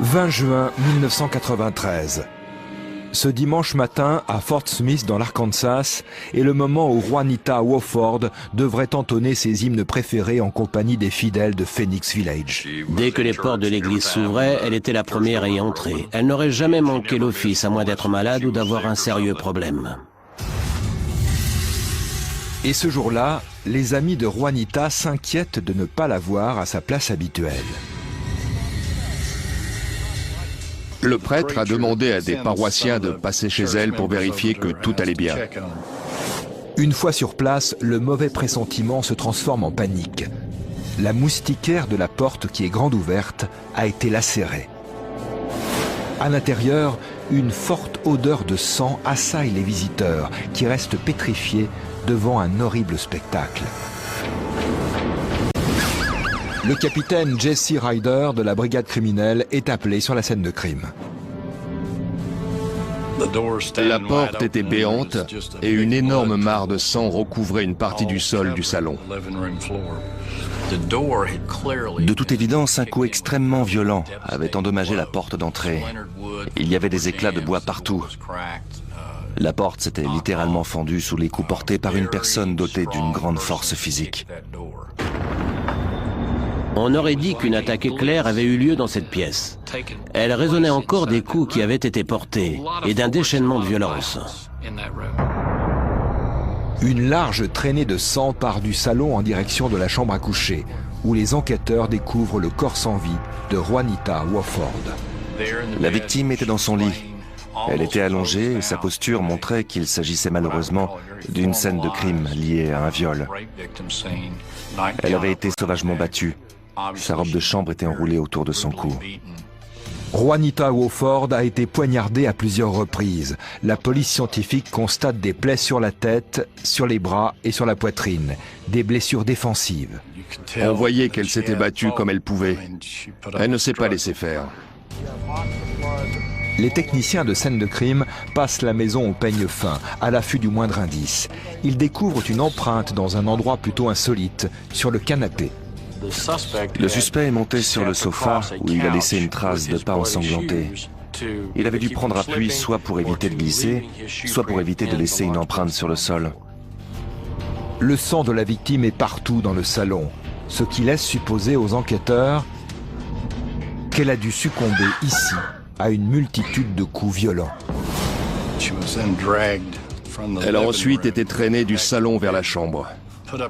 20 juin 1993. Ce dimanche matin, à Fort Smith dans l'Arkansas, est le moment où Juanita Wofford devrait entonner ses hymnes préférés en compagnie des fidèles de Phoenix Village. Dès que les portes de l'église s'ouvraient, elle était la première à y entrer. Elle n'aurait jamais manqué l'office, à moins d'être malade ou d'avoir un sérieux problème. Et ce jour-là, les amis de Juanita s'inquiètent de ne pas la voir à sa place habituelle. Le prêtre a demandé à des paroissiens de passer chez elle pour vérifier que tout allait bien. Une fois sur place, le mauvais pressentiment se transforme en panique. La moustiquaire de la porte, qui est grande ouverte, a été lacérée. À l'intérieur, une forte odeur de sang assaille les visiteurs, qui restent pétrifiés devant un horrible spectacle. Le capitaine Jesse Ryder de la brigade criminelle est appelé sur la scène de crime. La porte était béante et une énorme mare de sang recouvrait une partie du sol du salon. De toute évidence, un coup extrêmement violent avait endommagé la porte d'entrée. Il y avait des éclats de bois partout. La porte s'était littéralement fendue sous les coups portés par une personne dotée d'une grande force physique. On aurait dit qu'une attaque éclair avait eu lieu dans cette pièce. Elle résonnait encore des coups qui avaient été portés et d'un déchaînement de violence. Une large traînée de sang part du salon en direction de la chambre à coucher, où les enquêteurs découvrent le corps sans vie de Juanita Wofford. La victime était dans son lit. Elle était allongée et sa posture montrait qu'il s'agissait malheureusement d'une scène de crime liée à un viol. Elle avait été sauvagement battue. Sa robe de chambre était enroulée autour de son cou. Juanita Wofford a été poignardée à plusieurs reprises. La police scientifique constate des plaies sur la tête, sur les bras et sur la poitrine, des blessures défensives. On voyait qu'elle s'était battue comme elle pouvait. Elle ne s'est pas laissée faire. Les techniciens de scène de crime passent la maison au peigne fin, à l'affût du moindre indice. Ils découvrent une empreinte dans un endroit plutôt insolite, sur le canapé. Le suspect est monté sur le sofa où il a laissé une trace de pas ensanglanté. Il avait dû prendre appui soit pour éviter de glisser, soit pour éviter de laisser une empreinte sur le sol. Le sang de la victime est partout dans le salon, ce qui laisse supposer aux enquêteurs qu'elle a dû succomber ici à une multitude de coups violents. Elle a ensuite été traînée du salon vers la chambre.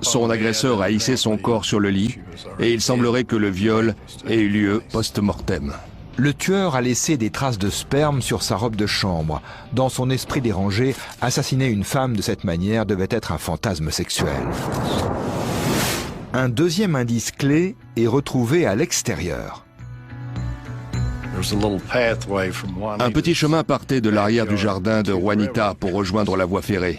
Son agresseur a hissé son corps sur le lit et il semblerait que le viol ait eu lieu post-mortem. Le tueur a laissé des traces de sperme sur sa robe de chambre. Dans son esprit dérangé, assassiner une femme de cette manière devait être un fantasme sexuel. Un deuxième indice clé est retrouvé à l'extérieur. Un petit chemin partait de l'arrière du jardin de Juanita pour rejoindre la voie ferrée.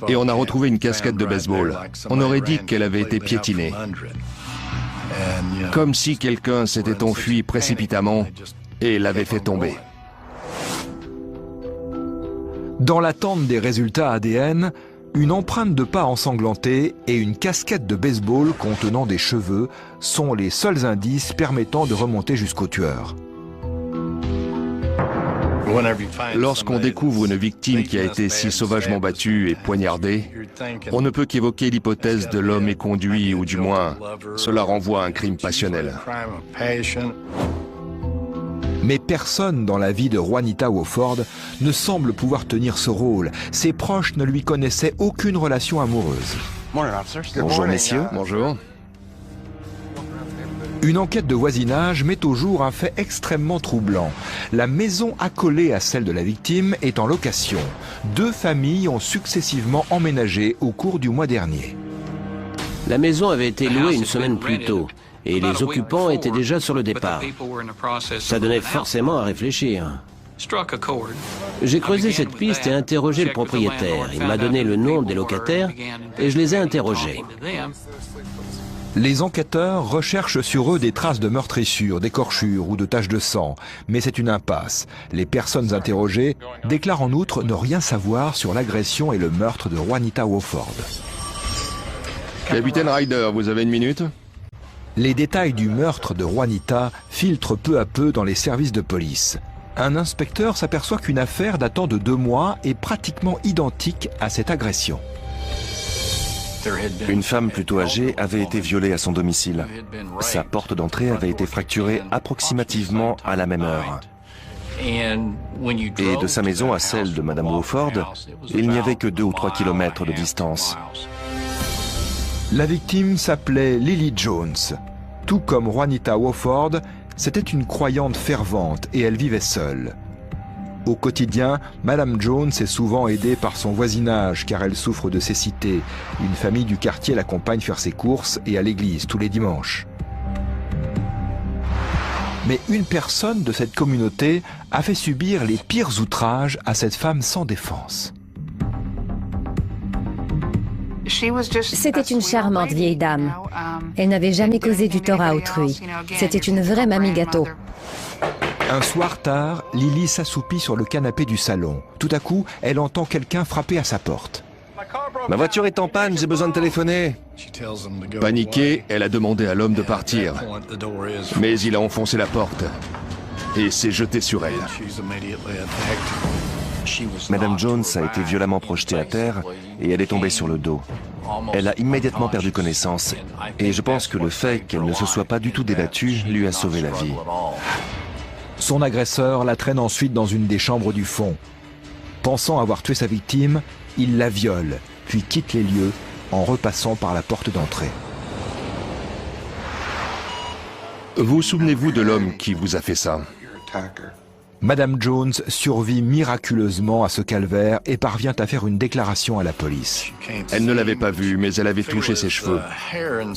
Et on a retrouvé une casquette de baseball. On aurait dit qu'elle avait été piétinée. Comme si quelqu'un s'était enfui précipitamment et l'avait fait tomber. Dans l'attente des résultats ADN, une empreinte de pas ensanglantée et une casquette de baseball contenant des cheveux sont les seuls indices permettant de remonter jusqu'au tueur. Lorsqu'on découvre une victime qui a été si sauvagement battue et poignardée, on ne peut qu'évoquer l'hypothèse de l'homme éconduit, ou du moins, cela renvoie à un crime passionnel. Mais personne dans la vie de Juanita Wofford ne semble pouvoir tenir ce rôle. Ses proches ne lui connaissaient aucune relation amoureuse. Bonjour messieurs. Bonjour. Une enquête de voisinage met au jour un fait extrêmement troublant. La maison accolée à celle de la victime est en location. Deux familles ont successivement emménagé au cours du mois dernier. La maison avait été louée une semaine plus tôt et les occupants étaient déjà sur le départ. Ça donnait forcément à réfléchir. J'ai creusé cette piste et interrogé le propriétaire. Il m'a donné le nom des locataires et je les ai interrogés. Les enquêteurs recherchent sur eux des traces de meurtrissures, d'écorchures ou de taches de sang, mais c'est une impasse. Les personnes interrogées déclarent en outre ne rien savoir sur l'agression et le meurtre de Juanita Wofford. Capitaine Ryder, vous avez une minute ? Les détails du meurtre de Juanita filtrent peu à peu dans les services de police. Un inspecteur s'aperçoit qu'une affaire datant de 2 mois est pratiquement identique à cette agression. Une femme plutôt âgée avait été violée à son domicile. Sa porte d'entrée avait été fracturée approximativement à la même heure. Et de sa maison à celle de Madame Wofford, il n'y avait que 2 ou 3 kilomètres de distance. La victime s'appelait Lily Jones. Tout comme Juanita Wofford, c'était une croyante fervente et elle vivait seule. Au quotidien, Madame Jones est souvent aidée par son voisinage car elle souffre de cécité. Une famille du quartier l'accompagne faire ses courses et à l'église tous les dimanches. Mais une personne de cette communauté a fait subir les pires outrages à cette femme sans défense. C'était une charmante vieille dame. Elle n'avait jamais causé du tort à autrui. C'était une vraie mamie gâteau. Un soir tard, Lily s'assoupit sur le canapé du salon. Tout à coup, elle entend quelqu'un frapper à sa porte. « Ma voiture est en panne, j'ai besoin de téléphoner. » Paniquée, elle a demandé à l'homme de partir. Mais il a enfoncé la porte et s'est jeté sur elle. Madame Jones a été violemment projetée à terre et elle est tombée sur le dos. Elle a immédiatement perdu connaissance et je pense que le fait qu'elle ne se soit pas du tout débattue lui a sauvé la vie. Son agresseur la traîne ensuite dans une des chambres du fond. Pensant avoir tué sa victime, il la viole, puis quitte les lieux en repassant par la porte d'entrée. Vous souvenez-vous de l'homme qui vous a fait ça? Madame Jones survit miraculeusement à ce calvaire et parvient à faire une déclaration à la police. Elle ne l'avait pas vu, mais elle avait touché ses cheveux.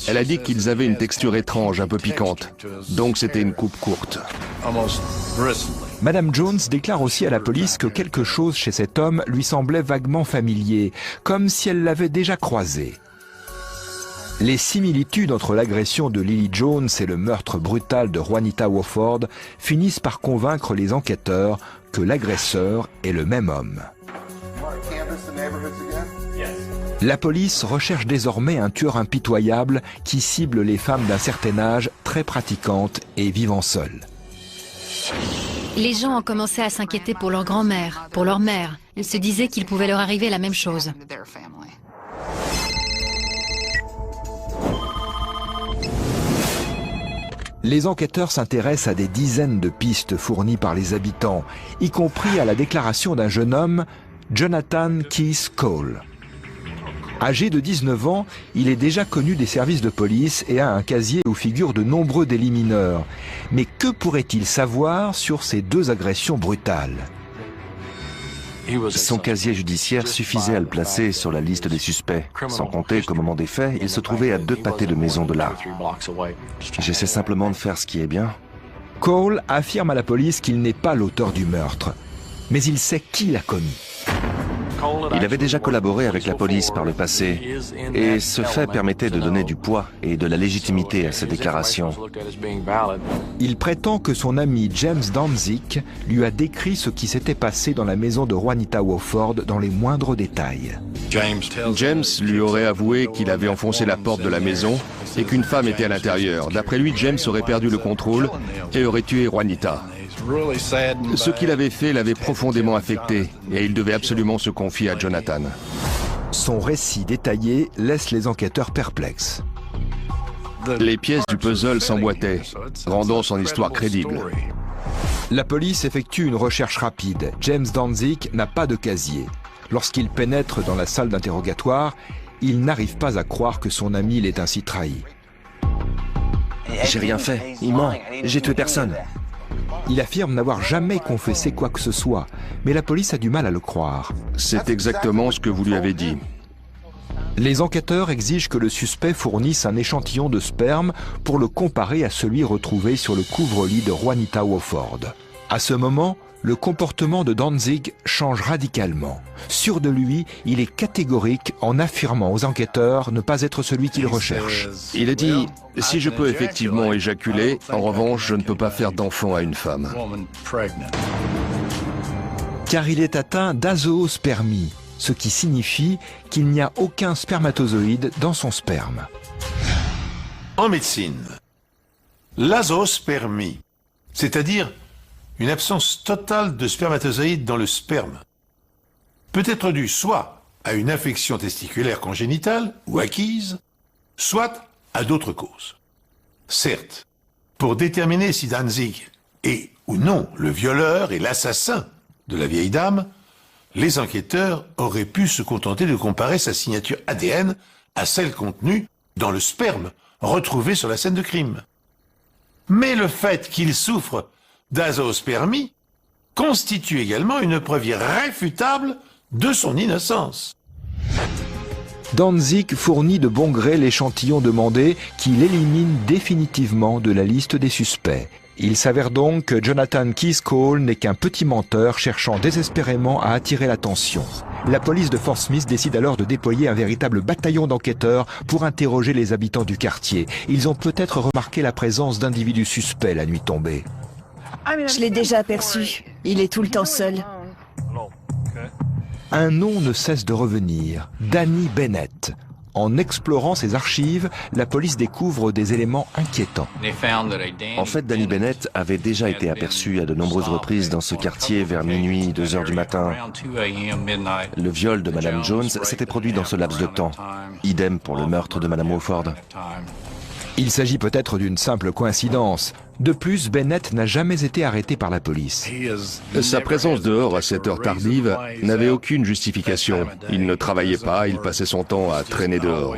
Elle a dit qu'ils avaient une texture étrange, un peu piquante. Donc c'était une coupe courte. Madame Jones déclare aussi à la police que quelque chose chez cet homme lui semblait vaguement familier, comme si elle l'avait déjà croisé. Les similitudes entre l'agression de Lily Jones et le meurtre brutal de Juanita Wofford finissent par convaincre les enquêteurs que l'agresseur est le même homme. La police recherche désormais un tueur impitoyable qui cible les femmes d'un certain âge, très pratiquantes et vivant seules. Les gens ont commencé à s'inquiéter pour leur grand-mère, pour leur mère. Ils se disaient qu'il pouvait leur arriver la même chose. Les enquêteurs s'intéressent à des dizaines de pistes fournies par les habitants, y compris à la déclaration d'un jeune homme, Jonathan Keith Cole. Âgé de 19 ans, il est déjà connu des services de police et a un casier où figurent de nombreux délits mineurs. Mais que pourrait-il savoir sur ces 2 agressions brutales ? Son casier judiciaire suffisait à le placer sur la liste des suspects, sans compter qu'au moment des faits, il se trouvait à 2 pâtés de maison de là. J'essaie simplement de faire ce qui est bien. Cole affirme à la police qu'il n'est pas l'auteur du meurtre, mais il sait qui l'a commis. Il avait déjà collaboré avec la police par le passé, et ce fait permettait de donner du poids et de la légitimité à ses déclarations. Il prétend que son ami James Danzig lui a décrit ce qui s'était passé dans la maison de Juanita Wofford dans les moindres détails. James lui aurait avoué qu'il avait enfoncé la porte de la maison et qu'une femme était à l'intérieur. D'après lui, James aurait perdu le contrôle et aurait tué Juanita. Ce qu'il avait fait l'avait profondément affecté et il devait absolument se confier à Jonathan. Son récit détaillé laisse les enquêteurs perplexes. Les pièces du puzzle s'emboîtaient, rendant son histoire crédible. La police effectue une recherche rapide. James Danzig n'a pas de casier. Lorsqu'il pénètre dans la salle d'interrogatoire, il n'arrive pas à croire que son ami l'ait ainsi trahi. J'ai rien fait, il ment, j'ai tué personne. Il affirme n'avoir jamais confessé quoi que ce soit, mais la police a du mal à le croire. C'est exactement ce que vous lui avez dit. Les enquêteurs exigent que le suspect fournisse un échantillon de sperme pour le comparer à celui retrouvé sur le couvre-lit de Juanita Wofford. À ce moment, le comportement de Danzig change radicalement. Sûr de lui, il est catégorique en affirmant aux enquêteurs ne pas être celui qu'il recherche. Il a dit « Si je peux effectivement éjaculer, en revanche, je ne peux pas faire d'enfant à une femme. » Car il est atteint d'azoospermie, ce qui signifie qu'il n'y a aucun spermatozoïde dans son sperme. En médecine, L'azoospermie, c'est-à-dire une absence totale de spermatozoïdes dans le sperme, peut être due soit à une infection testiculaire congénitale ou acquise, soit à d'autres causes. Certes, pour déterminer si Danzig est ou non le violeur et l'assassin de la vieille dame, les enquêteurs auraient pu se contenter de comparer sa signature ADN à celle contenue dans le sperme retrouvé sur la scène de crime. Mais le fait qu'il souffre d'azoospermie constitue également une preuve irréfutable de son innocence. Danzig fournit de bon gré l'échantillon demandé qu'il élimine définitivement de la liste des suspects. Il s'avère donc que Jonathan Keith Cole n'est qu'un petit menteur cherchant désespérément à attirer l'attention. La police de Fort Smith décide alors de déployer un véritable bataillon d'enquêteurs pour interroger les habitants du quartier. Ils ont peut-être remarqué la présence d'individus suspects la nuit tombée. Je l'ai déjà aperçu. Il est tout le temps seul. Un nom ne cesse de revenir, Danny Bennett. En explorant ses archives, la police découvre des éléments inquiétants. En fait, Danny Bennett avait déjà été aperçu à de nombreuses reprises dans ce quartier vers minuit, 2 heures du matin. Le viol de Madame Jones s'était produit dans ce laps de temps. Idem pour le meurtre de Madame Wofford. Il s'agit peut-être d'une simple coïncidence. De plus, Bennett n'a jamais été arrêté par la police. Sa présence dehors à cette heure tardive n'avait aucune justification. Il ne travaillait pas, il passait son temps à traîner dehors.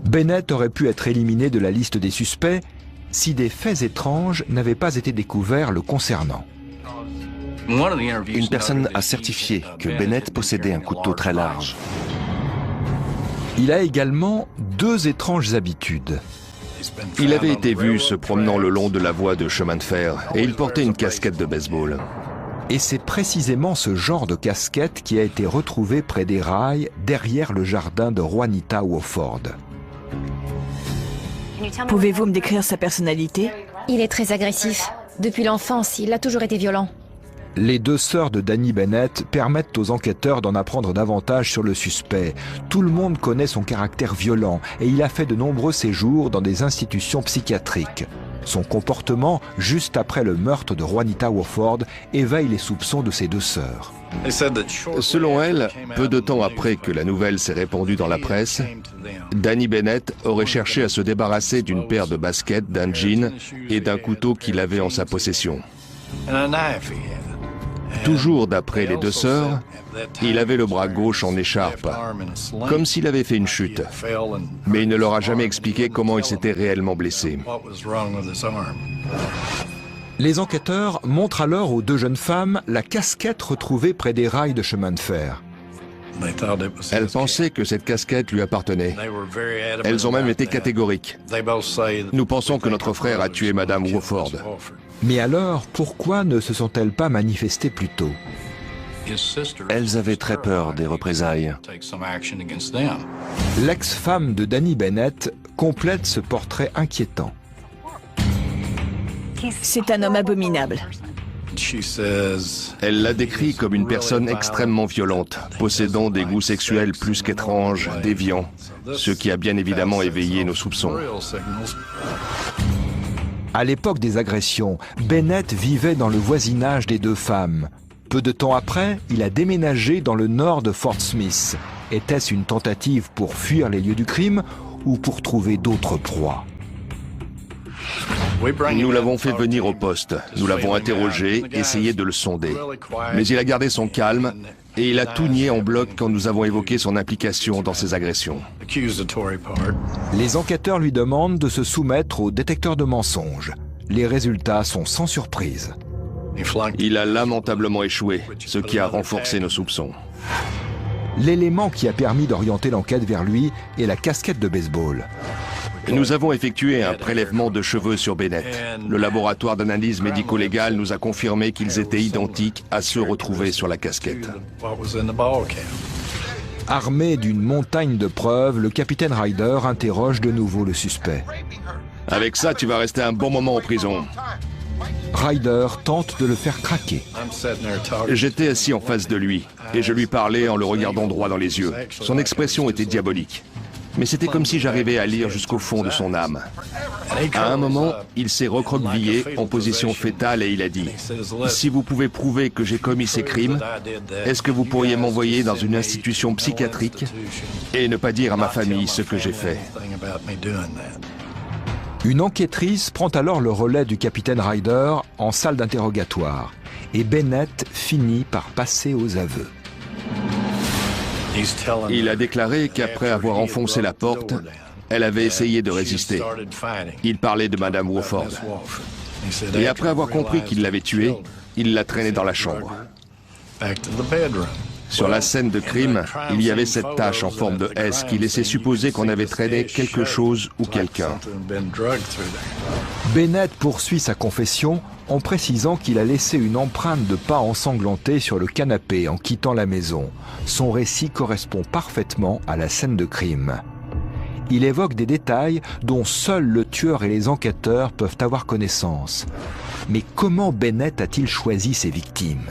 Bennett aurait pu être éliminé de la liste des suspects si des faits étranges n'avaient pas été découverts le concernant. Une personne a certifié que Bennett possédait un couteau très large. Il a également 2 étranges habitudes. Il avait été vu se promenant le long de la voie de chemin de fer et il portait une casquette de baseball. Et c'est précisément ce genre de casquette qui a été retrouvé près des rails derrière le jardin de Juanita Wofford. Pouvez-vous me décrire sa personnalité? Il est très agressif. Depuis l'enfance, il a toujours été violent. Les 2 sœurs de Danny Bennett permettent aux enquêteurs d'en apprendre davantage sur le suspect. Tout le monde connaît son caractère violent et il a fait de nombreux séjours dans des institutions psychiatriques. Son comportement, juste après le meurtre de Juanita Wofford, éveille les soupçons de ses 2 sœurs. Selon elle, peu de temps après que la nouvelle s'est répandue dans la presse, Danny Bennett aurait cherché à se débarrasser d'une paire de baskets, d'un jean et d'un couteau qu'il avait en sa possession. Toujours d'après les 2 sœurs, il avait le bras gauche en écharpe, comme s'il avait fait une chute. Mais il ne leur a jamais expliqué comment il s'était réellement blessé. Les enquêteurs montrent alors aux 2 jeunes femmes la casquette retrouvée près des rails de chemin de fer. Elles pensaient que cette casquette lui appartenait. Elles ont même été catégoriques. Nous pensons que notre frère a tué Madame Wofford. Mais alors, pourquoi ne se sont-elles pas manifestées plus tôt? Elles avaient très peur des représailles. L'ex-femme de Danny Bennett complète ce portrait inquiétant. C'est un homme abominable. Elle l'a décrit comme une personne extrêmement violente, possédant des goûts sexuels plus qu'étranges, déviants, ce qui a bien évidemment éveillé nos soupçons. À l'époque des agressions, Bennett vivait dans le voisinage des 2 femmes. Peu de temps après, il a déménagé dans le nord de Fort Smith. Était-ce une tentative pour fuir les lieux du crime ou pour trouver d'autres proies? Nous l'avons fait venir au poste, nous l'avons interrogé, essayé de le sonder. Mais il a gardé son calme et il a tout nié en bloc quand nous avons évoqué son implication dans ces agressions. Les enquêteurs lui demandent de se soumettre au détecteur de mensonges. Les résultats sont sans surprise. Il a lamentablement échoué, ce qui a renforcé nos soupçons. L'élément qui a permis d'orienter l'enquête vers lui est la casquette de baseball. Nous avons effectué un prélèvement de cheveux sur Bennett. Le laboratoire d'analyse médico-légale nous a confirmé qu'ils étaient identiques à ceux retrouvés sur la casquette. Armé d'une montagne de preuves, le capitaine Ryder interroge de nouveau le suspect. Avec ça, tu vas rester un bon moment en prison. Ryder tente de le faire craquer. J'étais assis en face de lui et je lui parlais en le regardant droit dans les yeux. Son expression était diabolique. Mais c'était comme si j'arrivais à lire jusqu'au fond de son âme. À un moment, il s'est recroquevillé en position fétale et il a dit « Si vous pouvez prouver que j'ai commis ces crimes, est-ce que vous pourriez m'envoyer dans une institution psychiatrique et ne pas dire à ma famille ce que j'ai fait ?» Une enquêtrice prend alors le relais du capitaine Ryder en salle d'interrogatoire et Bennett finit par passer aux aveux. Il a déclaré qu'après avoir enfoncé la porte, elle avait essayé de résister. Il parlait de Madame Wofford. Et après avoir compris qu'il l'avait tuée, il l'a traînée dans la chambre. Sur la scène de crime, il y avait cette tache en forme de S qui laissait supposer qu'on avait traîné quelque chose ou quelqu'un. Bennett poursuit sa confession en précisant qu'il a laissé une empreinte de pas ensanglanté sur le canapé en quittant la maison. Son récit correspond parfaitement à la scène de crime. Il évoque des détails dont seul le tueur et les enquêteurs peuvent avoir connaissance. Mais comment Bennett a-t-il choisi ses victimes ?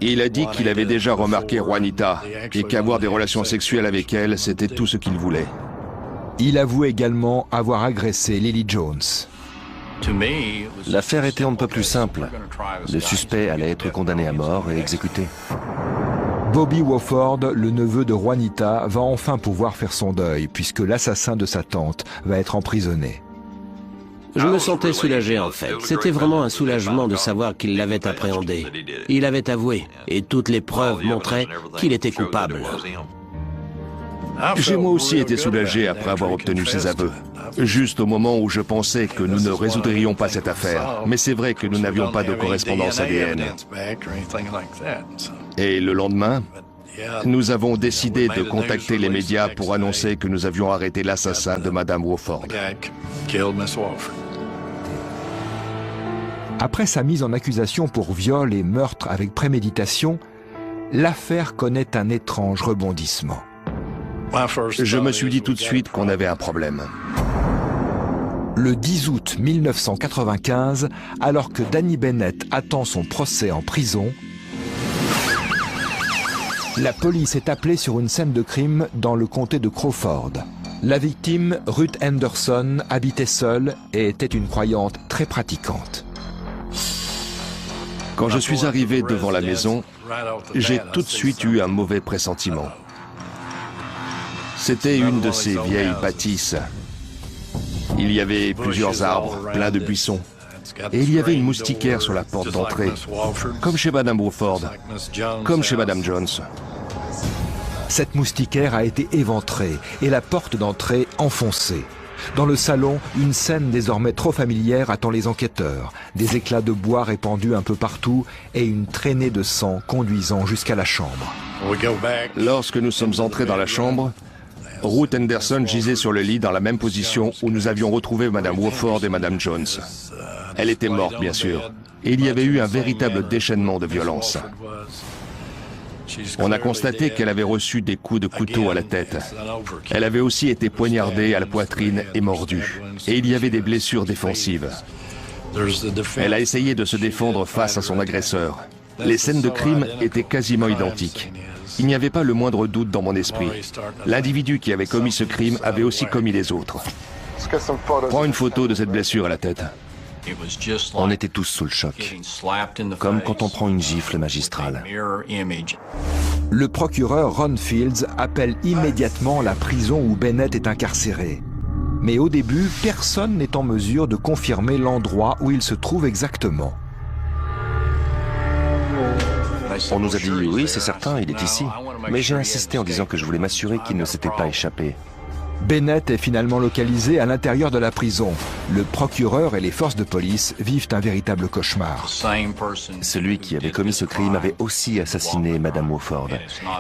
Il a dit qu'il avait déjà remarqué Juanita et qu'avoir des relations sexuelles avec elle, c'était tout ce qu'il voulait. Il avoue également avoir agressé Lily Jones. L'affaire était on ne peut plus simple. Le suspect allait être condamné à mort et exécuté. Bobby Wofford, le neveu de Juanita, va enfin pouvoir faire son deuil puisque l'assassin de sa tante va être emprisonné. Je me sentais soulagé en fait. C'était vraiment un soulagement de savoir qu'il l'avait appréhendé. Il avait avoué et toutes les preuves montraient qu'il était coupable. J'ai moi aussi été soulagé après avoir obtenu ses aveux. Juste au moment où je pensais que nous ne résoudrions pas cette affaire. Mais c'est vrai que nous n'avions pas de correspondance ADN. Et le lendemain, nous avons décidé de contacter les médias pour annoncer que nous avions arrêté l'assassin de Madame Wofford. Après sa mise en accusation pour viol et meurtre avec préméditation, l'affaire connaît un étrange rebondissement. Je me suis dit tout de suite qu'on avait un problème. Le 10 août 1995, alors que Danny Bennett attend son procès en prison, la police est appelée sur une scène de crime dans le comté de Crawford. La victime, Ruth Henderson, habitait seule et était une croyante très pratiquante. Quand je suis arrivé devant la maison, j'ai tout de suite eu un mauvais pressentiment. C'était une de ces vieilles bâtisses. Il y avait plusieurs arbres, plein de buissons. Et il y avait une moustiquaire sur la porte d'entrée, comme chez Madame Wofford, comme chez Madame Jones. Cette moustiquaire a été éventrée et la porte d'entrée enfoncée. Dans le salon, une scène désormais trop familière attend les enquêteurs. Des éclats de bois répandus un peu partout et une traînée de sang conduisant jusqu'à la chambre. Lorsque nous sommes entrés dans la chambre, Ruth Henderson gisait sur le lit dans la même position où nous avions retrouvé Madame Wofford et Madame Jones. Elle était morte, bien sûr, et il y avait eu un véritable déchaînement de violence. On a constaté qu'elle avait reçu des coups de couteau à la tête. Elle avait aussi été poignardée à la poitrine et mordue. Et il y avait des blessures défensives. Elle a essayé de se défendre face à son agresseur. Les scènes de crime étaient quasiment identiques. Il n'y avait pas le moindre doute dans mon esprit. L'individu qui avait commis ce crime avait aussi commis les autres. Prends une photo de cette blessure à la tête. On était tous sous le choc, comme quand on prend une gifle magistrale. Le procureur Ron Fields appelle immédiatement la prison où Bennett est incarcéré. Mais au début, personne n'est en mesure de confirmer l'endroit où il se trouve exactement. On nous a dit « oui, c'est certain, il est ici ». Mais j'ai insisté en disant que je voulais m'assurer qu'il ne s'était pas échappé. Bennett est finalement localisé à l'intérieur de la prison. Le procureur et les forces de police vivent un véritable cauchemar. Celui qui avait commis ce crime avait aussi assassiné Madame Wofford.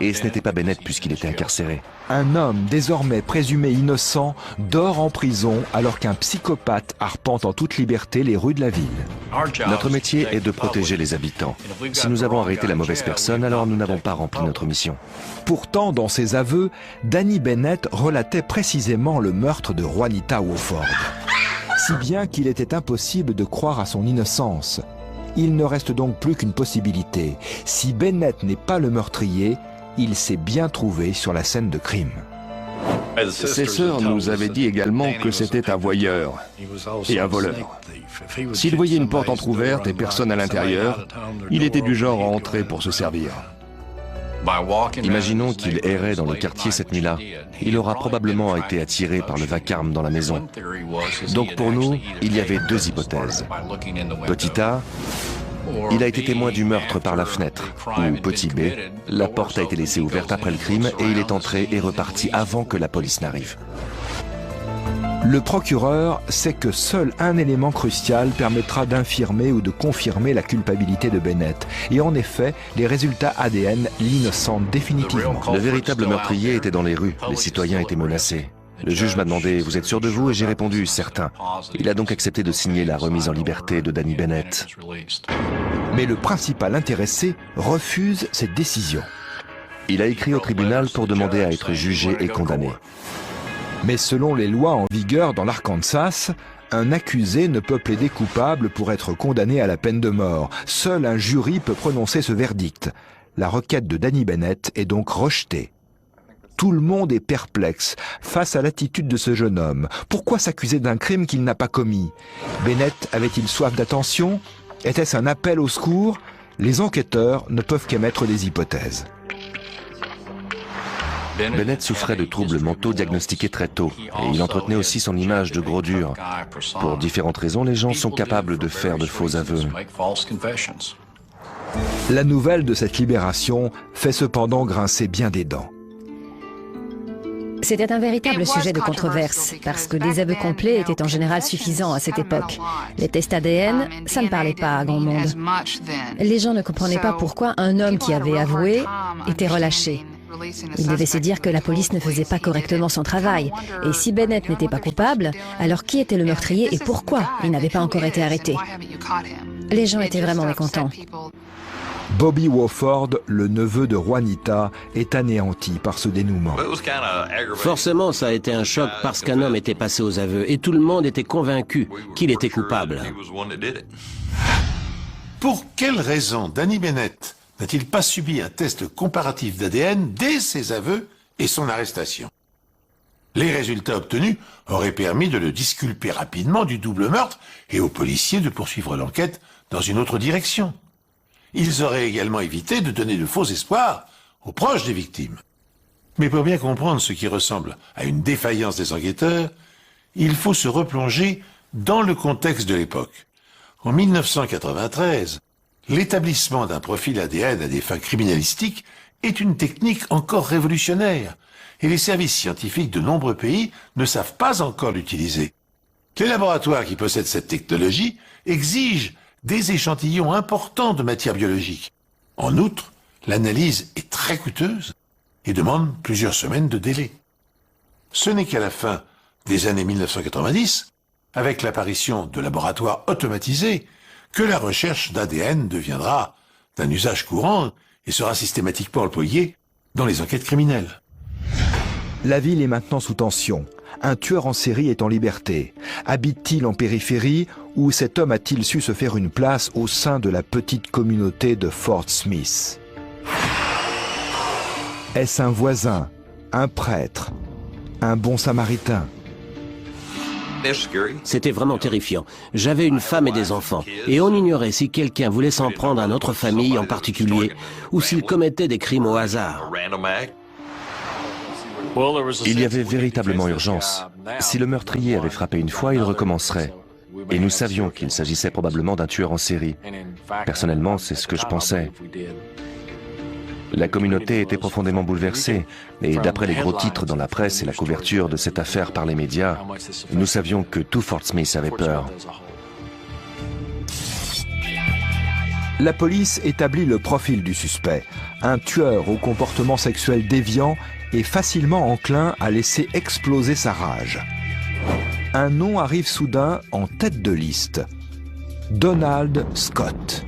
Et ce n'était pas Bennett puisqu'il était incarcéré. Un homme désormais présumé innocent dort en prison alors qu'un psychopathe arpente en toute liberté les rues de la ville. Notre métier est de protéger les habitants. Si nous avons arrêté la mauvaise personne, alors nous n'avons pas rempli notre mission. Pourtant, dans ses aveux, Danny Bennett relatait précisément le meurtre de Juanita Wofford. Si bien qu'il était impossible de croire à son innocence. Il ne reste donc plus qu'une possibilité. Si Bennett n'est pas le meurtrier, il s'est bien trouvé sur la scène de crime. Ses sœurs nous avaient dit également que c'était un voyeur et un voleur. S'il voyait une porte entrouverte et personne à l'intérieur, il était du genre à entrer pour se servir. Imaginons qu'il errait dans le quartier cette nuit-là. Il aura probablement été attiré par le vacarme dans la maison. Donc pour nous, il y avait deux hypothèses. Petit A, il a été témoin du meurtre par la fenêtre. Ou petit B, la porte a été laissée ouverte après le crime et il est entré et reparti avant que la police n'arrive. Le procureur sait que seul un élément crucial permettra d'infirmer ou de confirmer la culpabilité de Bennett. Et en effet, les résultats ADN l'innocentent définitivement. Le véritable meurtrier était dans les rues. Les citoyens étaient menacés. Le juge m'a demandé « Vous êtes sûr de vous ?» et j'ai répondu « Certain ». Il a donc accepté de signer la remise en liberté de Danny Bennett. Mais le principal intéressé refuse cette décision. Il a écrit au tribunal pour demander à être jugé et condamné. Mais selon les lois en vigueur dans l'Arkansas, un accusé ne peut plaider coupable pour être condamné à la peine de mort. Seul un jury peut prononcer ce verdict. La requête de Danny Bennett est donc rejetée. Tout le monde est perplexe face à l'attitude de ce jeune homme. Pourquoi s'accuser d'un crime qu'il n'a pas commis? Bennett avait-il soif d'attention? Était-ce un appel au secours? Les enquêteurs ne peuvent qu'émettre des hypothèses. Bennett souffrait de troubles mentaux diagnostiqués très tôt et il entretenait aussi son image de gros dur. Pour différentes raisons, les gens sont capables de faire de faux aveux. La nouvelle de cette libération fait cependant grincer bien des dents. C'était un véritable sujet de controverse, parce que des aveux complets étaient en général suffisants à cette époque. Les tests ADN, ça ne parlait pas à grand monde. Les gens ne comprenaient pas pourquoi un homme qui avait avoué était relâché. Ils devaient se dire que la police ne faisait pas correctement son travail. Et si Bennett n'était pas coupable, alors qui était le meurtrier et pourquoi il n'avait pas encore été arrêté? Les gens étaient vraiment mécontents. Bobby Wofford, le neveu de Juanita, est anéanti par ce dénouement. Forcément, ça a été un choc parce qu'un homme était passé aux aveux et tout le monde était convaincu qu'il était coupable. Pour quelle raison Danny Bennett n'a-t-il pas subi un test comparatif d'ADN dès ses aveux et son arrestation? Les résultats obtenus auraient permis de le disculper rapidement du double meurtre et aux policiers de poursuivre l'enquête dans une autre direction. Ils auraient également évité de donner de faux espoirs aux proches des victimes. Mais pour bien comprendre ce qui ressemble à une défaillance des enquêteurs, il faut se replonger dans le contexte de l'époque. En 1993, l'établissement d'un profil ADN à des fins criminalistiques est une technique encore révolutionnaire et les services scientifiques de nombreux pays ne savent pas encore l'utiliser. Les laboratoires qui possèdent cette technologie exigent des échantillons importants de matière biologique. En outre, l'analyse est très coûteuse et demande plusieurs semaines de délai. Ce n'est qu'à la fin des années 1990, avec l'apparition de laboratoires automatisés, que la recherche d'ADN deviendra d'un usage courant et sera systématiquement employée dans les enquêtes criminelles. La ville est maintenant sous tension. Un tueur en série est en liberté. Habite-t-il en périphérie ou cet homme a-t-il su se faire une place au sein de la petite communauté de Fort Smith? Est-ce un voisin, un prêtre, un bon samaritain? C'était vraiment terrifiant. J'avais une femme et des enfants, et on ignorait si quelqu'un voulait s'en prendre à notre famille en particulier, ou s'il commettait des crimes au hasard. Il y avait véritablement urgence. Si le meurtrier avait frappé une fois, il recommencerait. Et nous savions qu'il s'agissait probablement d'un tueur en série. Personnellement, c'est ce que je pensais. La communauté était profondément bouleversée, et d'après les gros titres dans la presse et la couverture de cette affaire par les médias, nous savions que tout Fort Smith avait peur. La police établit le profil du suspect, un tueur au comportement sexuel déviant et facilement enclin à laisser exploser sa rage. Un nom arrive soudain en tête de liste, Donald Scott.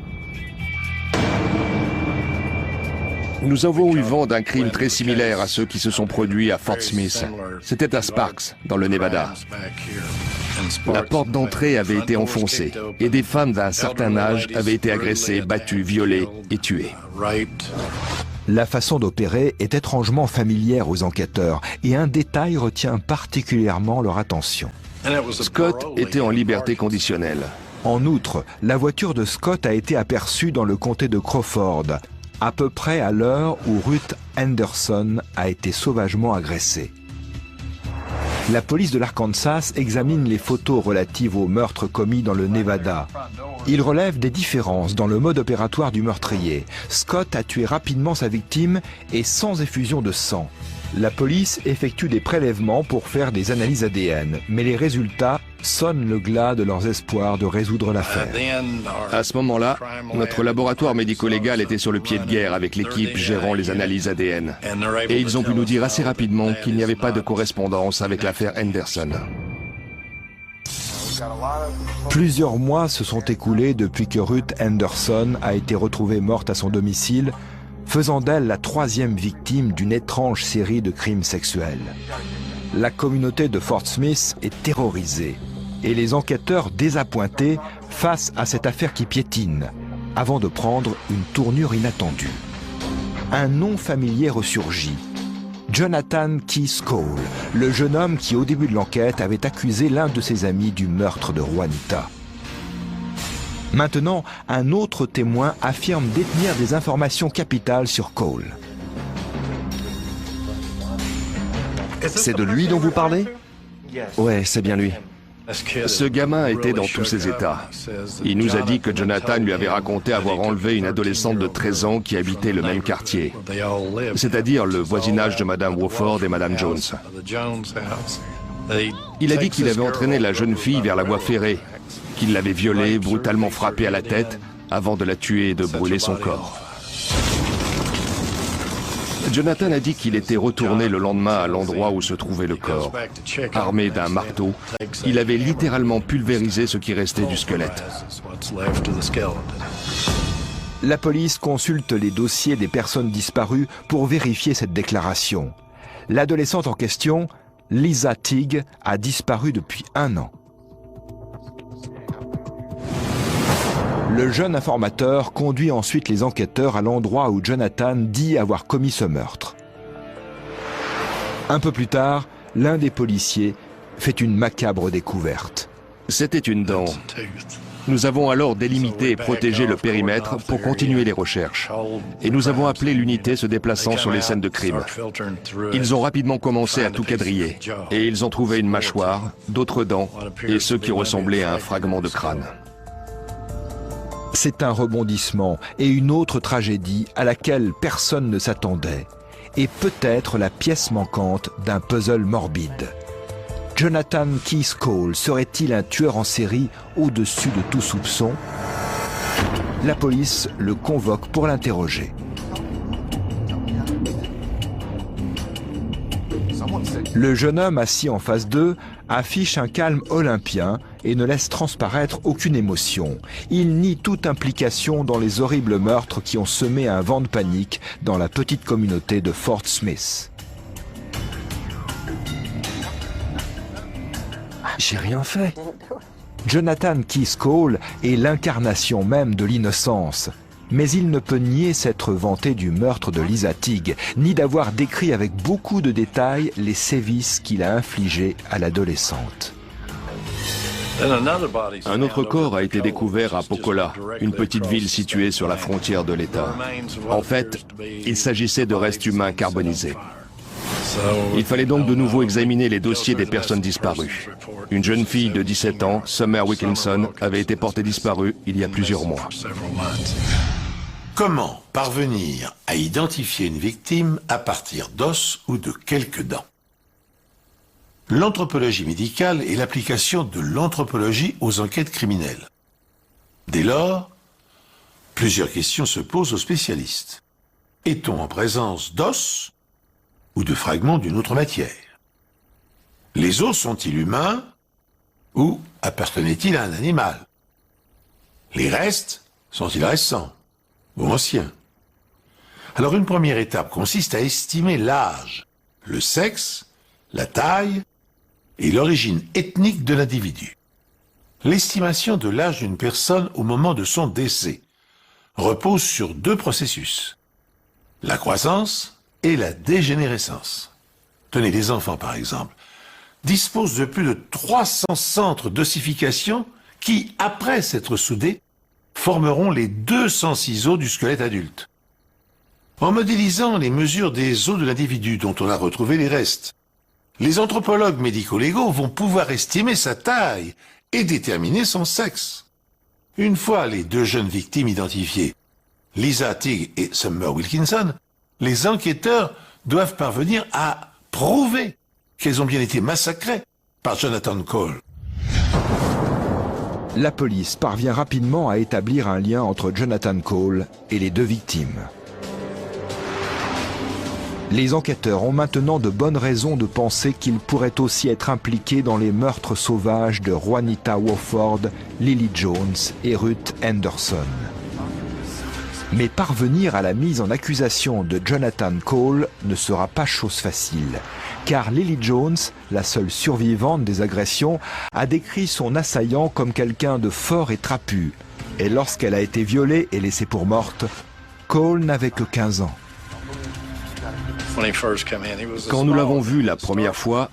Nous avons eu vent d'un crime très similaire à ceux qui se sont produits à Fort Smith. C'était à Sparks, dans le Nevada. La porte d'entrée avait été enfoncée et des femmes d'un certain âge avaient été agressées, battues, violées et tuées. La façon d'opérer est étrangement familière aux enquêteurs et un détail retient particulièrement leur attention. Scott était en liberté conditionnelle. En outre, la voiture de Scott a été aperçue dans le comté de Crawford, à peu près à l'heure où Ruth Henderson a été sauvagement agressée. La police de l'Arkansas examine les photos relatives au meurtre commis dans le Nevada. Il relève des différences dans le mode opératoire du meurtrier. Scott a tué rapidement sa victime et sans effusion de sang. La police effectue des prélèvements pour faire des analyses ADN, mais les résultats sonnent le glas de leurs espoirs de résoudre l'affaire. À ce moment-là, notre laboratoire médico-légal était sur le pied de guerre avec l'équipe gérant les analyses ADN. Et ils ont pu nous dire assez rapidement qu'il n'y avait pas de correspondance avec l'affaire Henderson. Plusieurs mois se sont écoulés depuis que Ruth Henderson a été retrouvée morte à son domicile, faisant d'elle la troisième victime d'une étrange série de crimes sexuels. La communauté de Fort Smith est terrorisée et les enquêteurs désappointés face à cette affaire qui piétine, avant de prendre une tournure inattendue. Un nom familier ressurgit. Jonathan Keith Cole, le jeune homme qui au début de l'enquête avait accusé l'un de ses amis du meurtre de Juanita. Maintenant, un autre témoin affirme détenir des informations capitales sur Cole. C'est de lui dont vous parlez? Ouais, c'est bien lui. Ce gamin était dans tous ses états. Il nous a dit que Jonathan lui avait raconté avoir enlevé une adolescente de 13 ans qui habitait le même quartier, c'est-à-dire le voisinage de Madame Wofford et Madame Jones. Il a dit qu'il avait entraîné la jeune fille vers la voie ferrée, qu'il l'avait violée, brutalement frappée à la tête, avant de la tuer et de brûler son corps. Jonathan a dit qu'il était retourné le lendemain à l'endroit où se trouvait le corps. Armé d'un marteau, il avait littéralement pulvérisé ce qui restait du squelette. La police consulte les dossiers des personnes disparues pour vérifier cette déclaration. L'adolescente en question, Lisa Teague, a disparu depuis 1 an. Le jeune informateur conduit ensuite les enquêteurs à l'endroit où Jonathan dit avoir commis ce meurtre. Un peu plus tard, l'un des policiers fait une macabre découverte. C'était une dent. Nous avons alors délimité et protégé le périmètre pour continuer les recherches. Et nous avons appelé l'unité se déplaçant sur les scènes de crime. Ils ont rapidement commencé à tout quadriller. Et ils ont trouvé une mâchoire, d'autres dents et ce qui ressemblait à un fragment de crâne. C'est un rebondissement et une autre tragédie à laquelle personne ne s'attendait. Et peut-être la pièce manquante d'un puzzle morbide. Jonathan Keith Cole serait-il un tueur en série au-dessus de tout soupçon? La police le convoque pour l'interroger. Le jeune homme assis en face d'eux affiche un calme olympien et ne laisse transparaître aucune émotion. Il nie toute implication dans les horribles meurtres qui ont semé un vent de panique dans la petite communauté de Fort Smith. J'ai rien fait. Jonathan Keith Cole est l'incarnation même de l'innocence. Mais il ne peut nier s'être vanté du meurtre de Lisa Teague, ni d'avoir décrit avec beaucoup de détails les sévices qu'il a infligés à l'adolescente. Un autre corps a été découvert à Pocola, une petite ville située sur la frontière de l'État. En fait, il s'agissait de restes humains carbonisés. Il fallait donc de nouveau examiner les dossiers des personnes disparues. Une jeune fille de 17 ans, Summer Wilkinson, avait été portée disparue il y a plusieurs mois. Comment parvenir à identifier une victime à partir d'os ou de quelques dents? L'anthropologie médicale est l'application de l'anthropologie aux enquêtes criminelles. Dès lors, plusieurs questions se posent aux spécialistes. Est-on en présence d'os ou de fragments d'une autre matière? Les os sont-ils humains ou appartenaient-ils à un animal? Les restes sont-ils récents ou anciens? Alors une première étape consiste à estimer l'âge, le sexe, la taille et l'origine ethnique de l'individu. L'estimation de l'âge d'une personne au moment de son décès repose sur 2 processus. la croissance et la dégénérescence. Tenez, les enfants par exemple, disposent de plus de 300 centres d'ossification qui, après s'être soudés, formeront les 206 os du squelette adulte. En modélisant les mesures des os de l'individu dont on a retrouvé les restes, les anthropologues médico-légaux vont pouvoir estimer sa taille et déterminer son sexe. Une fois les deux jeunes victimes identifiées, Lisa Tigg et Summer Wilkinson, les enquêteurs doivent parvenir à prouver qu'elles ont bien été massacrées par Jonathan Cole. La police parvient rapidement à établir un lien entre Jonathan Cole et les deux victimes. Les enquêteurs ont maintenant de bonnes raisons de penser qu'il pourrait aussi être impliqué dans les meurtres sauvages de Juanita Wofford, Lily Jones et Ruth Henderson. Mais parvenir à la mise en accusation de Jonathan Cole ne sera pas chose facile, car Lily Jones, la seule survivante des agressions, a décrit son assaillant comme quelqu'un de fort et trapu. Et lorsqu'elle a été violée et laissée pour morte, Cole n'avait que 15 ans. Quand nous l'avons vu la première fois,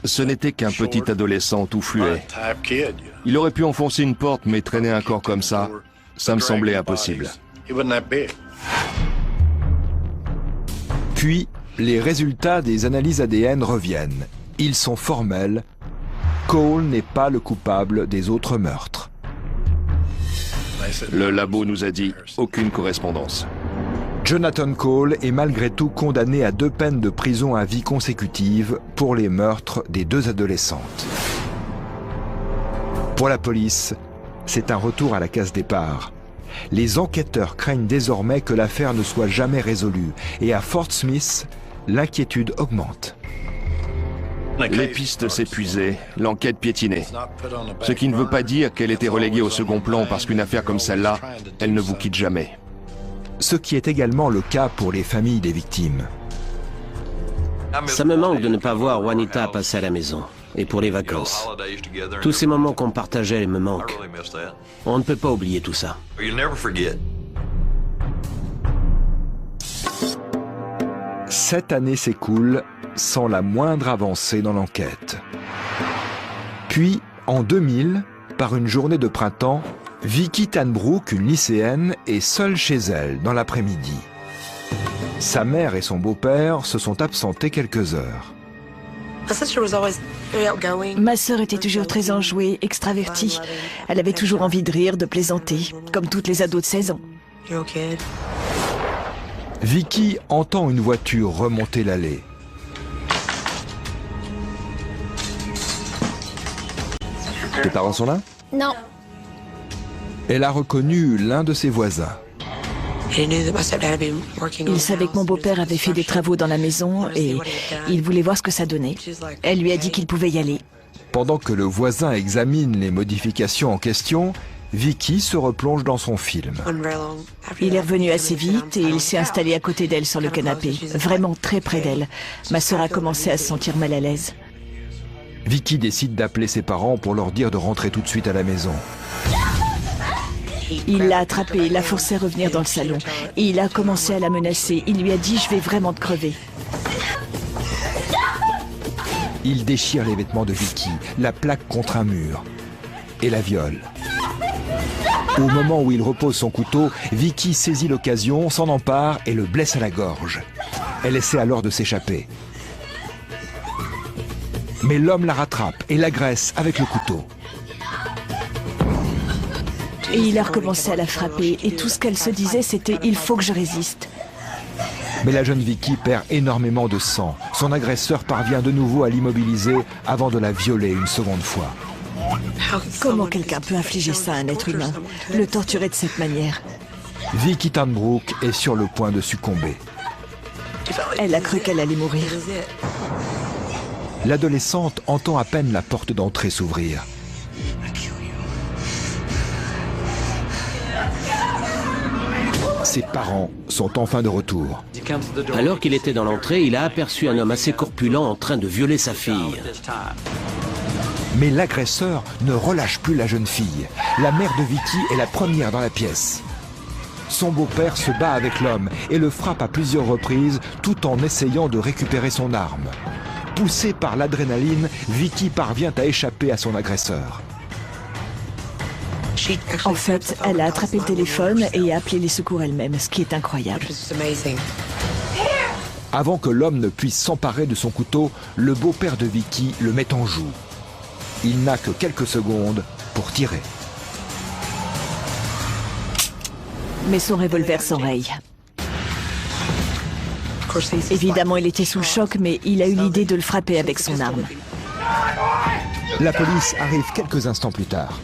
ce n'était qu'un petit adolescent tout fluet. Il aurait pu enfoncer une porte, mais traîner un corps comme ça me semblait impossible. Puis, les résultats des analyses ADN reviennent. Ils sont formels. Cole n'est pas le coupable des autres meurtres. Le labo nous a dit aucune correspondance. Jonathan Cole est malgré tout condamné à 2 peines de prison à vie consécutives pour les meurtres des 2 adolescentes. Pour la police, c'est un retour à la case départ. Les enquêteurs craignent désormais que l'affaire ne soit jamais résolue et à Fort Smith, l'inquiétude augmente. Les pistes s'épuisaient, l'enquête piétinait. Ce qui ne veut pas dire qu'elle était reléguée au second plan parce qu'une affaire comme celle-là, elle ne vous quitte jamais. Ce qui est également le cas pour les familles des victimes. Ça me manque de ne pas voir Juanita passer à la maison. Et pour les vacances. Tous ces moments qu'on partageait me manquent. On ne peut pas oublier tout ça. 7 années s'écoulent sans la moindre avancée dans l'enquête. Puis, en 2000, par une journée de printemps, Vicky Tanbrook, une lycéenne, est seule chez elle dans l'après-midi. Sa mère et son beau-père se sont absentés quelques heures. Ma sœur était toujours très enjouée, extravertie. Elle avait toujours envie de rire, de plaisanter, comme toutes les ados de 16 ans. Vicky entend une voiture remonter l'allée. Tes parents sont là? Non. Elle a reconnu l'un de ses voisins. Il savait que mon beau-père avait fait des travaux dans la maison et il voulait voir ce que ça donnait. Elle lui a dit qu'il pouvait y aller. Pendant que le voisin examine les modifications en question, Vicky se replonge dans son film. Il est revenu assez vite et il s'est installé à côté d'elle sur le canapé, vraiment très près d'elle. Ma sœur a commencé à se sentir mal à l'aise. Vicky décide d'appeler ses parents pour leur dire de rentrer tout de suite à la maison. Il l'a attrapée, l'a forcée à revenir dans le salon. Et il a commencé à la menacer. Il lui a dit « Je vais vraiment te crever ». Il déchire les vêtements de Vicky, la plaque contre un mur et la viole. Au moment où il repose son couteau, Vicky saisit l'occasion, s'en empare et le blesse à la gorge. Elle essaie alors de s'échapper. Mais l'homme la rattrape et l'agresse avec le couteau. Et il a recommencé à la frapper et tout ce qu'elle se disait c'était « il faut que je résiste ». Mais la jeune Vicky perd énormément de sang. Son agresseur parvient de nouveau à l'immobiliser avant de la violer une seconde fois. Comment quelqu'un peut infliger ça à un être humain? Le torturer de cette manière? Vicky Tanbrook est sur le point de succomber. Elle a cru qu'elle allait mourir. L'adolescente entend à peine la porte d'entrée s'ouvrir. Ses parents sont enfin de retour. Alors qu'il était dans l'entrée, il a aperçu un homme assez corpulent en train de violer sa fille. Mais l'agresseur ne relâche plus la jeune fille. La mère de Vicky est la première dans la pièce. Son beau-père se bat avec l'homme et le frappe à plusieurs reprises tout en essayant de récupérer son arme. Poussée par l'adrénaline, Vicky parvient à échapper à son agresseur. En fait, elle a attrapé le téléphone et a appelé les secours elle-même, ce qui est incroyable. Avant que l'homme ne puisse s'emparer de son couteau, le beau-père de Vicky le met en joue. Il n'a que quelques secondes pour tirer. Mais son revolver s'enraye. Évidemment, il était sous le choc, mais il a eu l'idée de le frapper avec son arme. La police arrive quelques instants plus tard.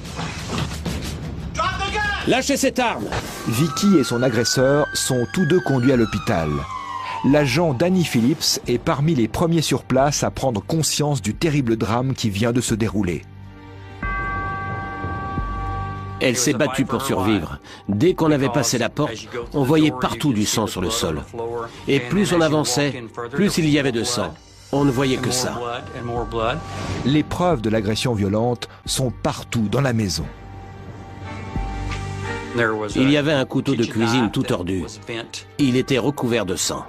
Lâchez cette arme! Vicky et son agresseur sont tous deux conduits à l'hôpital. L'agent Danny Phillips est parmi les premiers sur place à prendre conscience du terrible drame qui vient de se dérouler. Elle s'est battue pour survivre. Dès qu'on avait passé la porte, on voyait partout du sang sur le sol. Et plus on avançait, plus il y avait de sang. On ne voyait que ça. Les preuves de l'agression violente sont partout dans la maison. Il y avait un couteau de cuisine tout tordu. Il était recouvert de sang.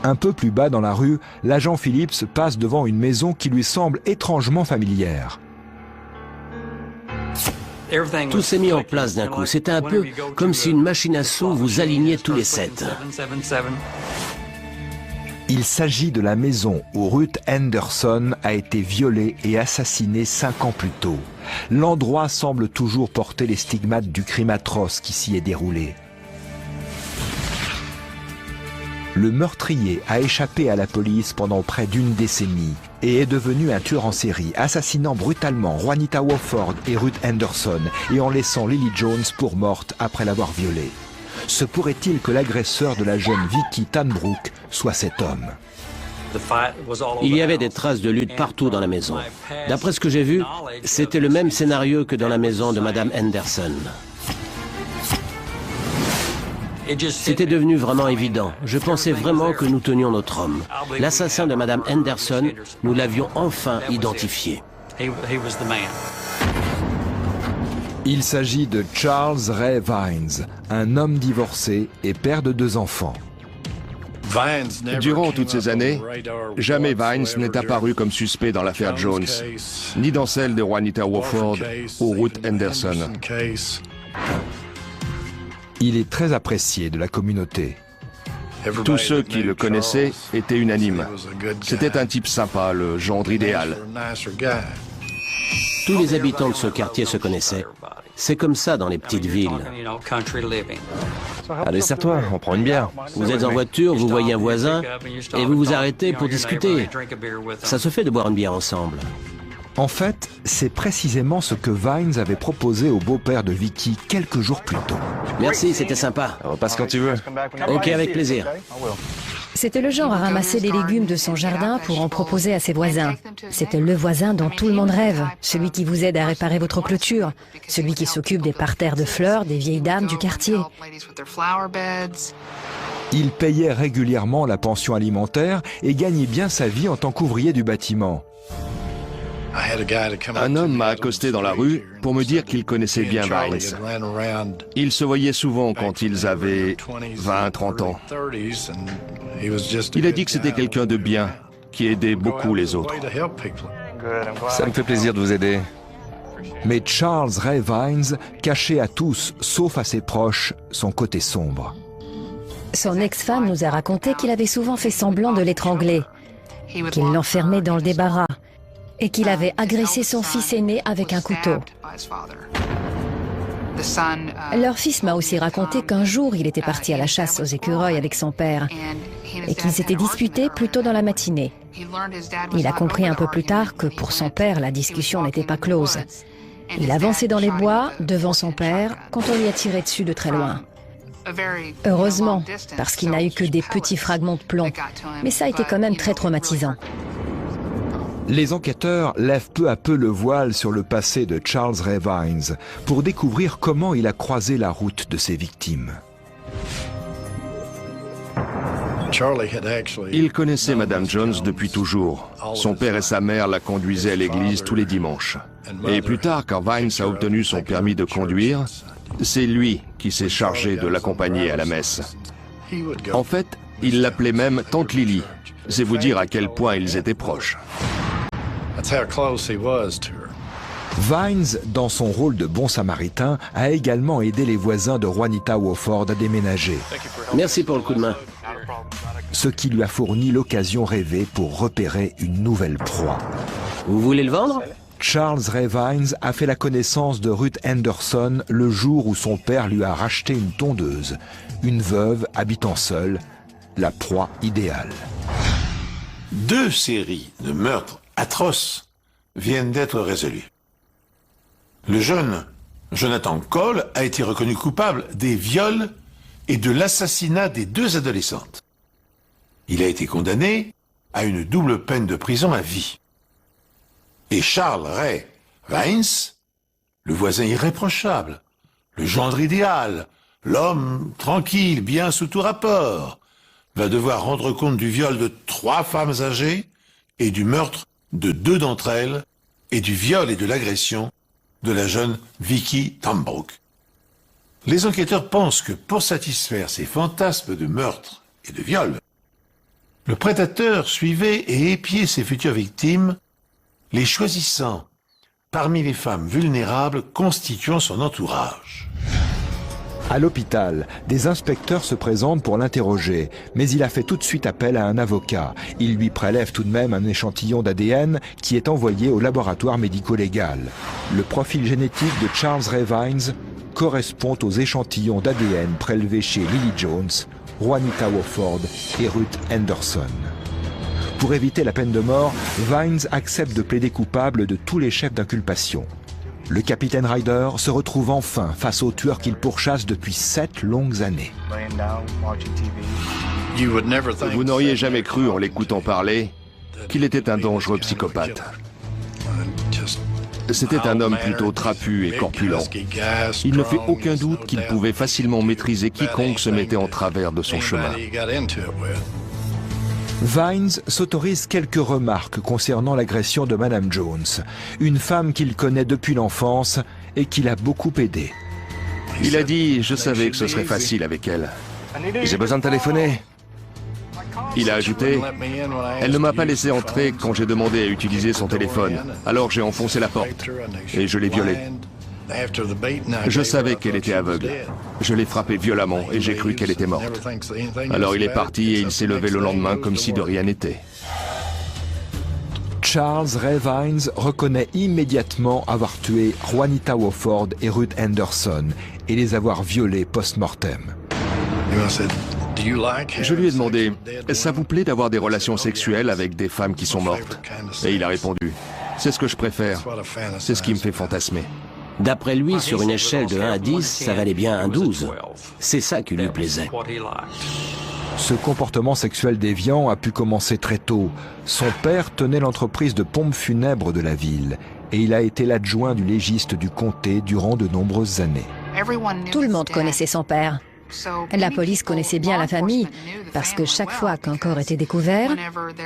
Un peu plus bas dans la rue, l'agent Phillips passe devant une maison qui lui semble étrangement familière. Tout s'est mis en place d'un coup. C'était un peu comme si une machine à sous vous alignait tous les 7. Il s'agit de la maison où Ruth Anderson a été violée et assassinée 5 ans plus tôt. L'endroit semble toujours porter les stigmates du crime atroce qui s'y est déroulé. Le meurtrier a échappé à la police pendant près d'une décennie et est devenu un tueur en série, assassinant brutalement Juanita Wofford et Ruth Anderson et en laissant Lily Jones pour morte après l'avoir violée. Se pourrait-il que l'agresseur de la jeune Vicky Tanbrook soit cet homme? Il y avait des traces de lutte partout dans la maison. D'après ce que j'ai vu, c'était le même scénario que dans la maison de Madame Anderson. C'était devenu vraiment évident. Je pensais vraiment que nous tenions notre homme. L'assassin de Madame Anderson, nous l'avions enfin identifié. Il s'agit de Charles Ray Vines, un homme divorcé et père de 2 enfants. Durant toutes ces années, jamais Vines n'est apparu comme suspect dans l'affaire Jones, ni dans celle de Juanita Wofford ou Ruth Anderson. Il est très apprécié de la communauté. Tous ceux qui le connaissaient étaient unanimes. C'était un type sympa, le gendre idéal. Tous les habitants de ce quartier se connaissaient. C'est comme ça dans les petites villes. Allez, serre-toi, on prend une bière. Vous êtes en voiture, vous voyez un voisin, et vous vous arrêtez pour discuter. Ça se fait de boire une bière ensemble. En fait, c'est précisément ce que Vines avait proposé au beau-père de Vicky quelques jours plus tôt. Merci, c'était sympa. Repasse quand tu veux. Ok, avec plaisir. C'était le genre à ramasser les légumes de son jardin pour en proposer à ses voisins. C'était le voisin dont tout le monde rêve, celui qui vous aide à réparer votre clôture, celui qui s'occupe des parterres de fleurs des vieilles dames du quartier. Il payait régulièrement la pension alimentaire et gagnait bien sa vie en tant qu'ouvrier du bâtiment. Un homme m'a accosté dans la rue pour me dire qu'il connaissait bien Vines. Ils se voyaient souvent quand ils avaient 20-30 ans. Il a dit que c'était quelqu'un de bien, qui aidait beaucoup les autres. Ça me fait plaisir de vous aider. Mais Charles Ray Vines cachait à tous, sauf à ses proches, son côté sombre. Son ex-femme nous a raconté qu'il avait souvent fait semblant de l'étrangler, qu'il l'enfermait dans le débarras et qu'il avait agressé son fils aîné avec un couteau. Leur fils m'a aussi raconté qu'un jour il était parti à la chasse aux écureuils avec son père et qu'ils s'étaient disputés plus tôt dans la matinée. Il a compris un peu plus tard que pour son père la discussion n'était pas close. Il avançait dans les bois devant son père quand on lui a tiré dessus de très loin. Heureusement, parce qu'il n'a eu que des petits fragments de plomb, mais ça a été quand même très traumatisant. Les enquêteurs lèvent peu à peu le voile sur le passé de Charles Ray Vines pour découvrir comment il a croisé la route de ses victimes. Il connaissait Madame Jones depuis toujours. Son père et sa mère la conduisaient à l'église tous les dimanches. Et plus tard, quand Vines a obtenu son permis de conduire, c'est lui qui s'est chargé de l'accompagner à la messe. En fait, il l'appelait même Tante Lily. C'est vous dire à quel point ils étaient proches. Vines, dans son rôle de bon samaritain, a également aidé les voisins de Juanita Wofford à déménager. Merci pour le coup de main. Ce qui lui a fourni l'occasion rêvée pour repérer une nouvelle proie. Vous voulez le vendre? Charles Ray Vines a fait la connaissance de Ruth Henderson le jour où son père lui a racheté une tondeuse. Une veuve habitant seule, la proie idéale. 2 séries de meurtres atroces viennent d'être résolues. Le jeune Jonathan Cole a été reconnu coupable des viols et de l'assassinat des 2 adolescentes. Il a été condamné à une double peine de prison à vie. Et Charles Ray Vines, le voisin irréprochable, le gendre idéal, l'homme tranquille, bien sous tout rapport, va devoir rendre compte du viol de 3 femmes âgées et du meurtre de 2 d'entre elles et du viol et de l'agression de la jeune Vicky Tanbrook. Les enquêteurs pensent que pour satisfaire ces fantasmes de meurtre et de viol, le prédateur suivait et épiait ses futures victimes, les choisissant parmi les femmes vulnérables constituant son entourage. À l'hôpital, des inspecteurs se présentent pour l'interroger, mais il a fait tout de suite appel à un avocat. Il lui prélève tout de même un échantillon d'ADN qui est envoyé au laboratoire médico-légal. Le profil génétique de Charles Ray Vines correspond aux échantillons d'ADN prélevés chez Lily Jones, Juanita Wofford et Ruth Henderson. Pour éviter la peine de mort, Vines accepte de plaider coupable de tous les chefs d'inculpation. Le capitaine Ryder se retrouve enfin face au tueur qu'il pourchasse depuis 7 longues années. Vous n'auriez jamais cru, en l'écoutant parler, qu'il était un dangereux psychopathe. C'était un homme plutôt trapu et corpulent. Il ne fait aucun doute qu'il pouvait facilement maîtriser quiconque se mettait en travers de son chemin. Vines s'autorise quelques remarques concernant l'agression de Madame Jones, une femme qu'il connaît depuis l'enfance et qui l'a beaucoup aidé. Il a dit « Je savais que ce serait facile avec elle. J'ai besoin de téléphoner. » Il a ajouté « Elle ne m'a pas laissé entrer quand j'ai demandé à utiliser son téléphone. Alors j'ai enfoncé la porte et je l'ai violée. Je savais qu'elle était aveugle. Je l'ai frappée violemment et j'ai cru qu'elle était morte. Alors il est parti et il s'est levé le lendemain comme si de rien n'était. » Charles Ray Vines reconnaît immédiatement avoir tué Juanita Wofford et Ruth Henderson et les avoir violées post-mortem. Je lui ai demandé « Ça vous plaît d'avoir des relations sexuelles avec des femmes qui sont mortes ?» Et il a répondu « C'est ce que je préfère. C'est ce qui me fait fantasmer. » D'après lui, sur une échelle de 1 à 10, ça valait bien un 12. C'est ça qui lui plaisait. Ce comportement sexuel déviant a pu commencer très tôt. Son père tenait l'entreprise de pompes funèbres de la ville et il a été l'adjoint du légiste du comté durant de nombreuses années. Tout le monde connaissait son père. La police connaissait bien la famille parce que chaque fois qu'un corps était découvert,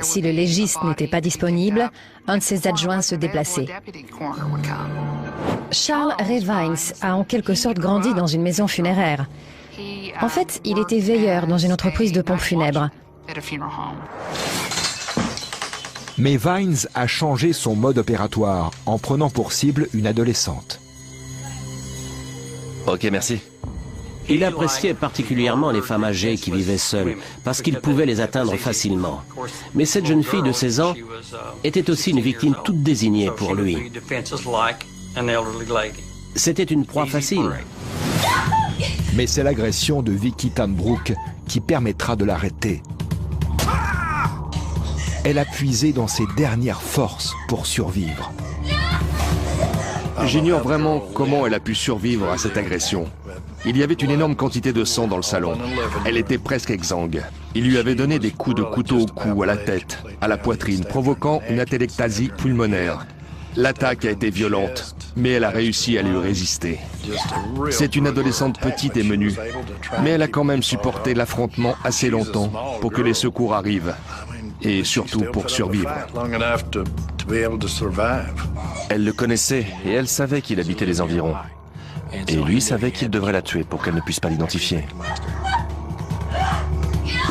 si le légiste n'était pas disponible, un de ses adjoints se déplaçait. Charles Ray Vines a en quelque sorte grandi dans une maison funéraire. En fait, il était veilleur dans une entreprise de pompes funèbres. Mais Vines a changé son mode opératoire en prenant pour cible une adolescente. Ok, merci. Il appréciait particulièrement les femmes âgées qui vivaient seules, parce qu'il pouvait les atteindre facilement. Mais cette jeune fille de 16 ans était aussi une victime toute désignée pour lui. C'était une proie facile. Mais c'est l'agression de Vicky Tanbrook qui permettra de l'arrêter. Elle a puisé dans ses dernières forces pour survivre. J'ignore vraiment comment elle a pu survivre à cette agression. Il y avait une énorme quantité de sang dans le salon. Elle était presque exsangue. Il lui avait donné des coups de couteau au cou, à la tête, à la poitrine, provoquant une atélectasie pulmonaire. L'attaque a été violente. mais elle a réussi à lui résister. C'est une adolescente petite et menue, mais elle a quand même supporté l'affrontement assez longtemps pour que les secours arrivent, et surtout pour survivre. Elle le connaissait et elle savait qu'il habitait les environs. Et lui savait qu'il devrait la tuer pour qu'elle ne puisse pas l'identifier.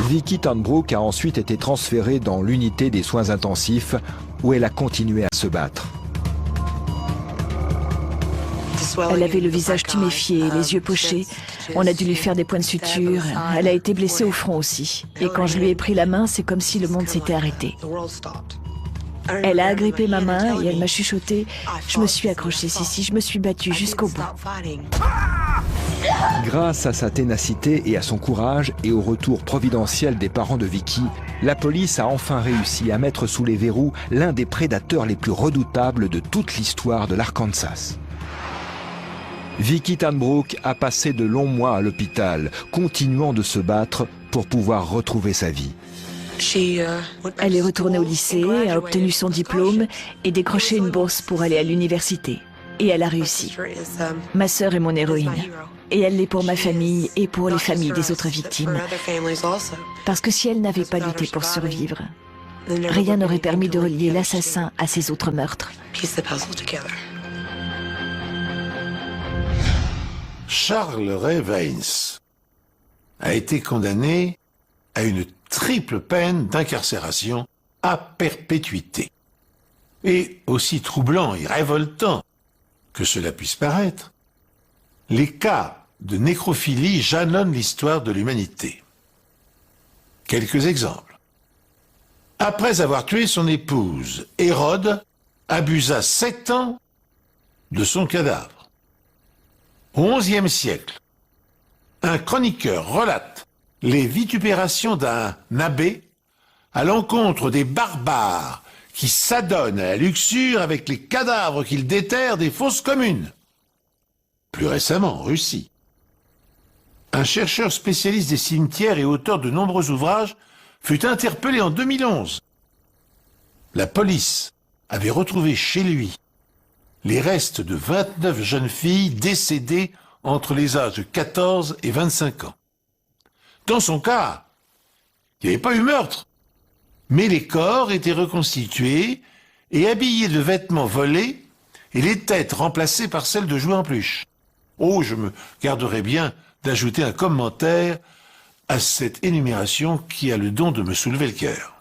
Vicki Tanbrook a ensuite été transférée dans l'unité des soins intensifs où elle a continué à se battre. Elle avait le visage tuméfié, les yeux pochés. On a dû lui faire des points de suture. Elle a été blessée au front aussi. Et quand je lui ai pris la main, c'est comme si le monde s'était arrêté. Elle a agrippé ma main et elle m'a chuchoté. Je me suis accrochée, Sissi, je me suis battue jusqu'au bout. Grâce à sa ténacité et à son courage et au retour providentiel des parents de Vicki, la police a enfin réussi à mettre sous les verrous l'un des prédateurs les plus redoutables de toute l'histoire de l'Arkansas. Vicki Tanbrook a passé de longs mois à l'hôpital, continuant de se battre pour pouvoir retrouver sa vie. Elle est retournée au lycée, a obtenu son diplôme et décroché une bourse pour aller à l'université. Et elle a réussi. Ma sœur est mon héroïne. Et elle l'est pour ma famille et pour les familles des autres victimes. Parce que si elle n'avait pas lutté pour survivre, rien n'aurait permis de relier l'assassin à ses autres meurtres. Charles Ray Vaines a été condamné à une triple peine d'incarcération à perpétuité. Et aussi troublant et révoltant que cela puisse paraître, les cas de nécrophilie jalonnent l'histoire de l'humanité. Quelques exemples. Après avoir tué son épouse, Hérode abusa 7 ans de son cadavre. Au XIe siècle, un chroniqueur relate les vitupérations d'un abbé à l'encontre des barbares qui s'adonnent à la luxure avec les cadavres qu'ils déterrent des fosses communes. Plus récemment, en Russie, un chercheur spécialiste des cimetières et auteur de nombreux ouvrages fut interpellé en 2011. La police avait retrouvé chez lui les restes de 29 jeunes filles décédées entre les âges de 14 et 25 ans. Dans son cas, il n'y avait pas eu meurtre, mais les corps étaient reconstitués et habillés de vêtements volés et les têtes remplacées par celles de jouets en peluche. Oh, je me garderai bien d'ajouter un commentaire à cette énumération qui a le don de me soulever le cœur.